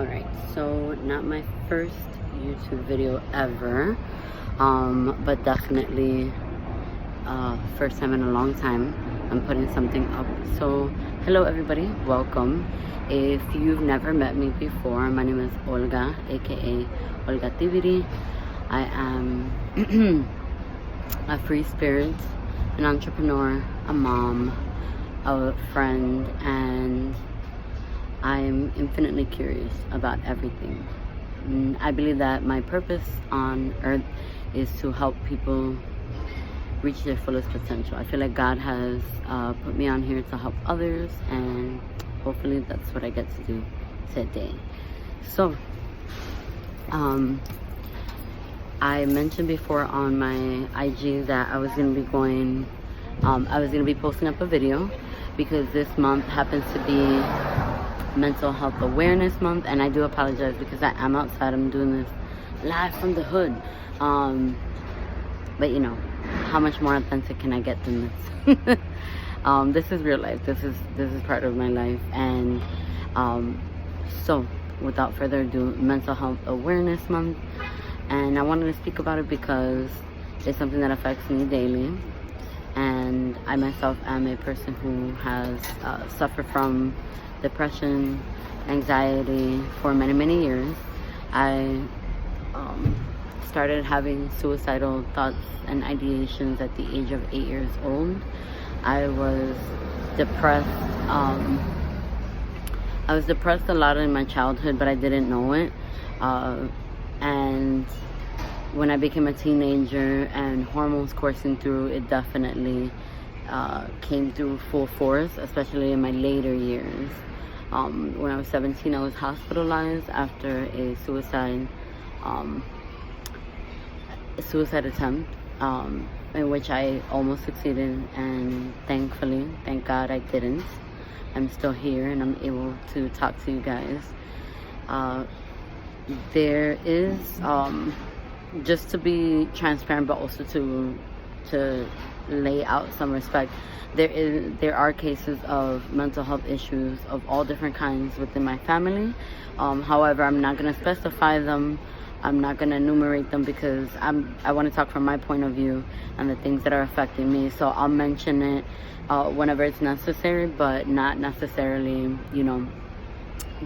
Alright, so not my first YouTube video ever, but definitely first time in a long time I'm putting something up. So hello everybody, welcome. If you've never met me before, my name is Olga, aka Olga Tibiri. I am a free spirit, an entrepreneur, a mom, a friend, and I'm infinitely curious about everything. I believe that my purpose on earth is to help people reach their fullest potential. I feel like God has put me on here to help others, and hopefully that's what I get to do today. So, I mentioned before on my IG that I was going to be posting up a video because this month happens to be Mental Health Awareness Month, and I do apologize because I am outside. I'm doing this live from the hood, but you know, how much more authentic can I get than this? This is real life. This is part of my life, and so without further ado, Mental Health Awareness Month, and I wanted to speak about it because it's something that affects me daily, and I myself am a person who has suffered from depression, anxiety for many years. I started having suicidal thoughts and ideations at the age of 8 years old. I was depressed. I was depressed a lot in my childhood, but I didn't know it. And when I became a teenager and hormones coursing through, it definitely came through full force, especially in my later years. When I was 17, I was hospitalized after a suicide attempt, in which I almost succeeded, and thankfully, thank God I didn't. I'm still here and I'm able to talk to you guys. There is, just to be transparent, but also to lay out some respect, there are cases of mental health issues of all different kinds within my family. However, I'm not going to specify them. I'm not going to enumerate them because I want to talk from my point of view and the things that are affecting me. So I'll mention it whenever it's necessary, but not necessarily, you know,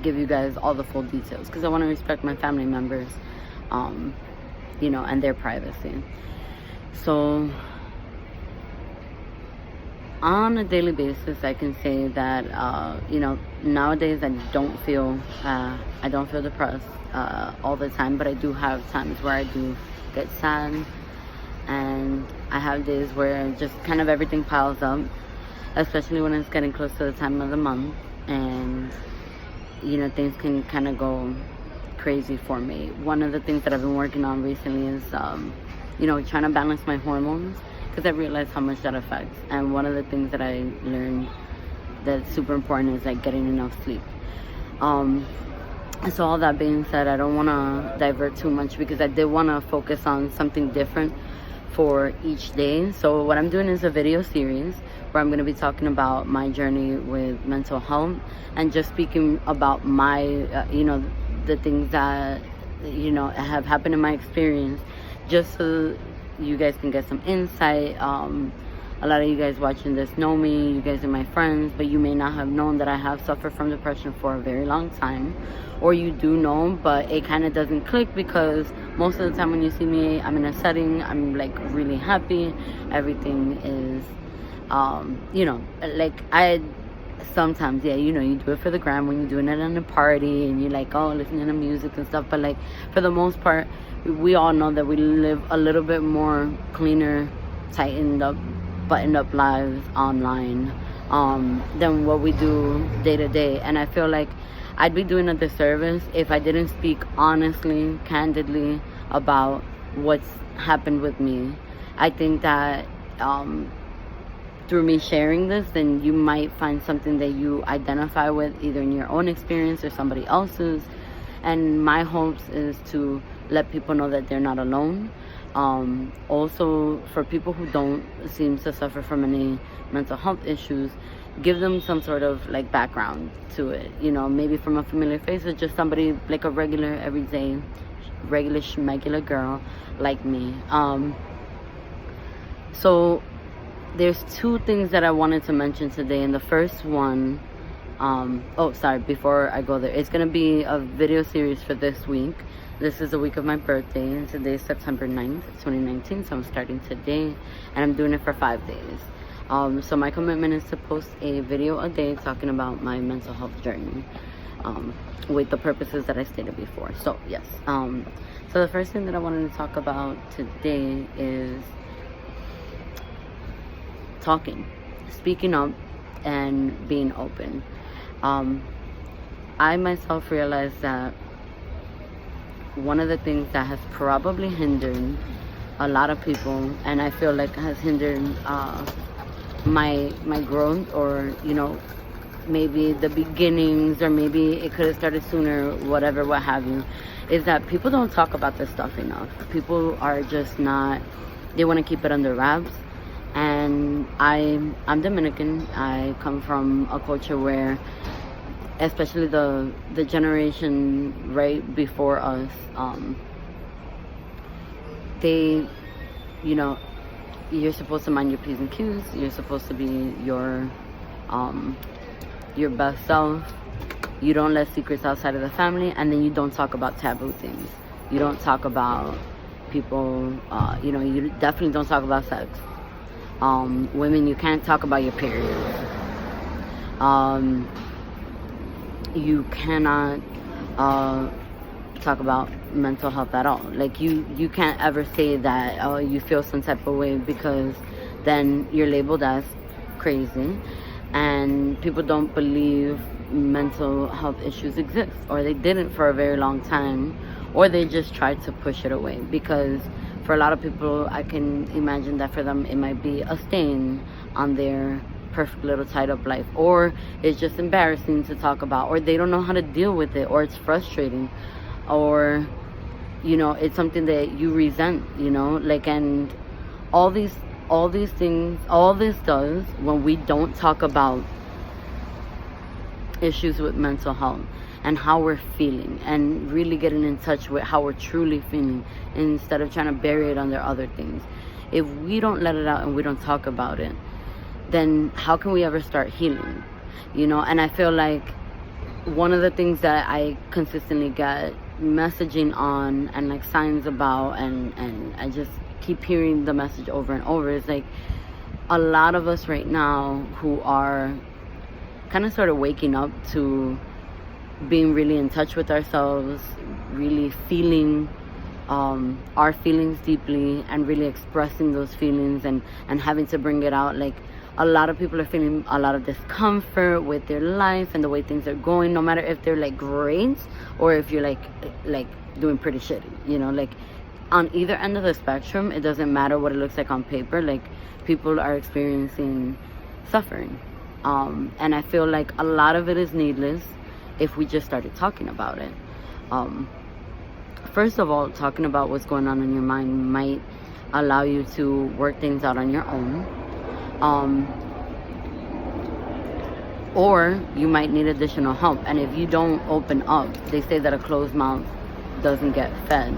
give you guys all the full details, because I want to respect my family members, you know, and their privacy. So on a daily basis, I can say that you know, nowadays I don't feel depressed all the time, but I do have times where I do get sad, and I have days where just kind of everything piles up, especially when it's getting close to the time of the month, and you know, things can kind of go crazy for me. One of the things that I've been working on recently is you know, trying to balance my hormones, because I realized how much that affects. And one of the things that I learned that's super important is like getting enough sleep. So all that being said, I don't want to divert too much because I did want to focus on something different for each day. So what I'm doing is a video series where I'm going to be talking about my journey with mental health, and just speaking about my you know, the things that, you know, have happened in my experience, just so you guys can get some insight. A lot of you guys watching this know me, you guys are my friends, but you may not have known that I have suffered from depression for a very long time, or you do know, but it kind of doesn't click because most of the time when you see me, I'm in a setting, I'm like really happy, everything is you know, like I sometimes, yeah, you know, you do it for the gram when you're doing it in a party and you're like, oh, listening to music and stuff, but like for the most part, we all know that we live a little bit more cleaner, tightened up, buttoned up lives online than what we do day to day. And I feel like I'd be doing a disservice if I didn't speak honestly, candidly about what's happened with me. I think that through me sharing this, then you might find something that you identify with, either in your own experience or somebody else's. And my hopes is to let people know that they're not alone. Also, for people who don't seem to suffer from any mental health issues, give them some sort of like background to it, you know, maybe from a familiar face or just somebody like a regular everyday regular schmegular girl like me. So there's two things that I wanted to mention today, and the first one, oh sorry, before I go there, it's gonna be a video series for this week. This is the week of my birthday, and today is September 9th, 2019, so I'm starting today, and I'm doing it for 5 days. So my commitment is to post a video a day talking about my mental health journey, with the purposes that I stated before. So yes, so the first thing that I wanted to talk about today is talking, speaking up, and being open. I myself realized that one of the things that has probably hindered a lot of people, and I feel like has hindered my growth, or you know, maybe the beginnings, or maybe it could have started sooner, whatever, what have you, is that people don't talk about this stuff enough. People are just not, they want to keep it under wraps. And I'm Dominican. I come from a culture where, especially the generation right before us, they, you know, you're supposed to mind your P's and Q's. You're supposed to be your best self. You don't let secrets outside of the family, and then you don't talk about taboo things. You don't talk about people, you know, you definitely don't talk about sex. Women, you can't talk about your period. You cannot talk about mental health at all. Like you can't ever say that, oh, you feel some type of way, because then you're labeled as crazy, and people don't believe mental health issues exist, or they didn't for a very long time, or they just tried to push it away. Because for a lot of people, I can imagine that for them it might be a stain on their perfect little tied up life, or it's just embarrassing to talk about, or they don't know how to deal with it, or it's frustrating, or you know, it's something that you resent, you know, like, and all these things, all this does, when we don't talk about issues with mental health and how we're feeling, and really getting in touch with how we're truly feeling, instead of trying to bury it under other things. If we don't let it out and we don't talk about it, then how can we ever start healing? You know, and I feel like one of the things that I consistently get messaging on, and like signs about, and I just keep hearing the message over and over, is like, a lot of us right now who are kind of sort of waking up to being really in touch with ourselves, really feeling our feelings deeply, and really expressing those feelings, and having to bring it out. Like, a lot of people are feeling a lot of discomfort with their life and the way things are going, no matter if they're like great or if you're like doing pretty shitty, you know, like on either end of the spectrum. It doesn't matter what it looks like on paper, like people are experiencing suffering, and I feel like a lot of it is needless if we just started talking about it. First of all, talking about what's going on in your mind might allow you to work things out on your own, or you might need additional help. And if you don't open up, they say that a closed mouth doesn't get fed.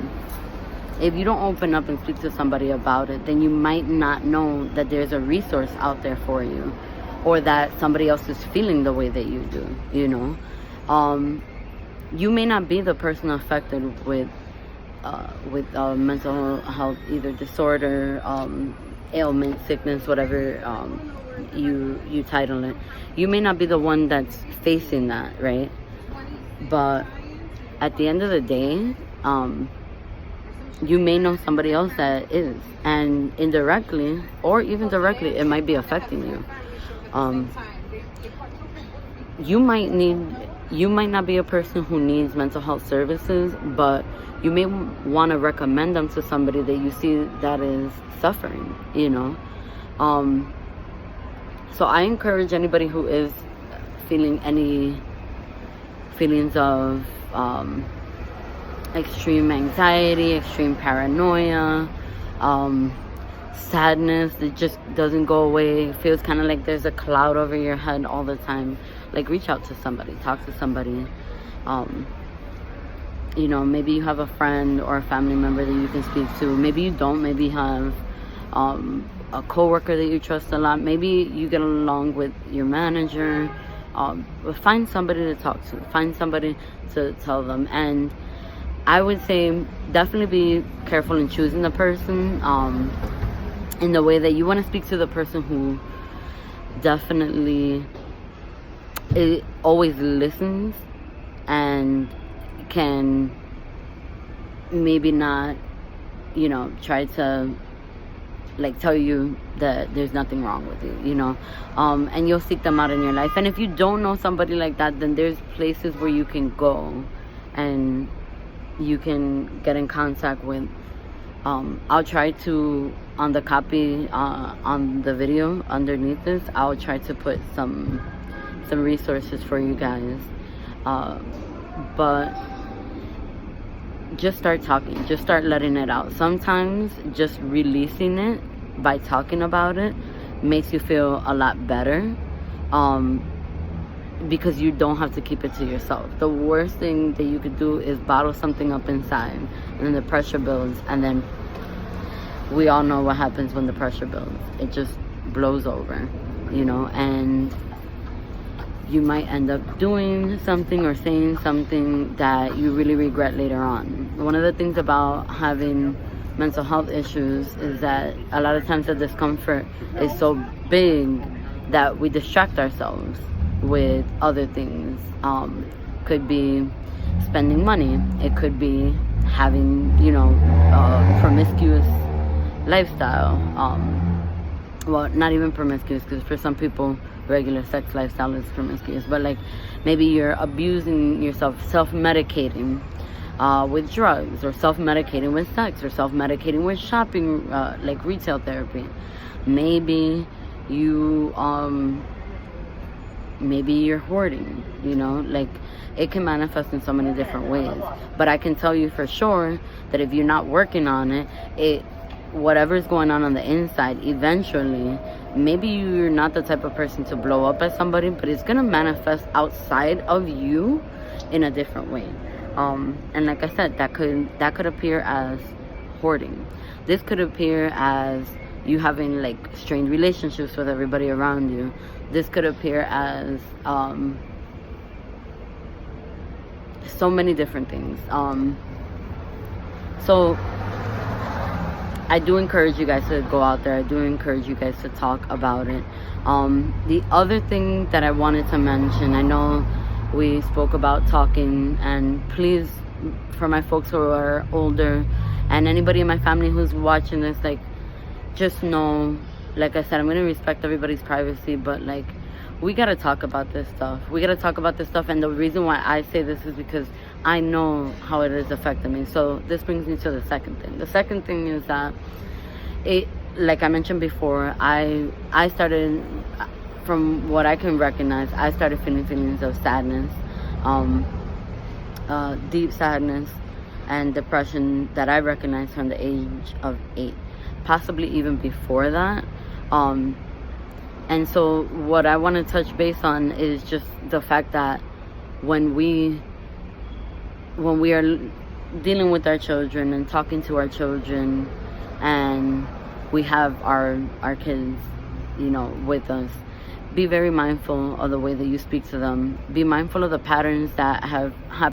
If you don't open up and speak to somebody about it, then you might not know that there's a resource out there for you, or that somebody else is feeling the way that you do, you know. You may not be the person affected with mental health, either disorder, ailment, sickness, whatever you title it. You may not be the one that's facing that, right? But at the end of the day, you may know somebody else that is, and indirectly or even directly, it might be affecting you. You might not be a person who needs mental health services, but you may want to recommend them to somebody that you see that is suffering, you know. So I encourage anybody who is feeling any feelings of extreme anxiety, extreme paranoia, sadness that just doesn't go away, it feels kind of like there's a cloud over your head all the time, like reach out to somebody, talk to somebody. You know, maybe you have a friend or a family member that you can speak to. Maybe you don't. Maybe you have a coworker that you trust a lot. Maybe you get along with your manager. Find somebody to talk to. Find somebody to tell them. And I would say definitely be careful in choosing the person in the way that you want to speak to the person who definitely always listens and can maybe not, you know, try to like tell you that there's nothing wrong with you, you know, and you'll seek them out in your life. And if you don't know somebody like that, then there's places where you can go and you can get in contact with. I'll try to, on the copy on the video underneath this, I'll try to put some resources for you guys, but just start talking, just start letting it out. Sometimes just releasing it by talking about it makes you feel a lot better, because you don't have to keep it to yourself. The worst thing that you could do is bottle something up inside, and then the pressure builds, and then we all know what happens when the pressure builds. It just blows over, you know, and you might end up doing something or saying something that you really regret later on. One of the things about having mental health issues is that a lot of times the discomfort is so big that we distract ourselves with other things. Could be spending money. It could be having, you know, promiscuous lifestyle. Well, not even promiscuous, because for some people regular sex lifestyle is promiscuous, but like maybe you're abusing yourself, self-medicating with drugs, or self-medicating with sex, or self-medicating with shopping, like retail therapy. Maybe you maybe you're hoarding, you know, like it can manifest in so many different ways. But I can tell you for sure that if you're not working on it, whatever's going on the inside, eventually, maybe you're not the type of person to blow up at somebody, but it's gonna manifest outside of you in a different way. And like I said, that could appear as hoarding. This could appear as you having like strained relationships with everybody around you. This could appear as so many different things. So I do encourage you guys to go out there. I do encourage you guys to talk about it. The other thing that I wanted to mention, I know we spoke about talking, and please, for my folks who are older and anybody in my family who's watching this, like, just know, like I said, I'm going to respect everybody's privacy, but like, we got to talk about this stuff. We got to talk about this stuff. And the reason why I say this is because I know how it has affected me. So this brings me to the second thing. The second thing is that like I mentioned before, I started, from what I can recognize, I started feeling feelings of sadness, deep sadness and depression that I recognized from the age of 8, possibly even before that. And so what I want to touch base on is just the fact that when we are dealing with our children and talking to our children, and we have our kids, you know, with us, be very mindful of the way that you speak to them. Be mindful of the patterns that have happened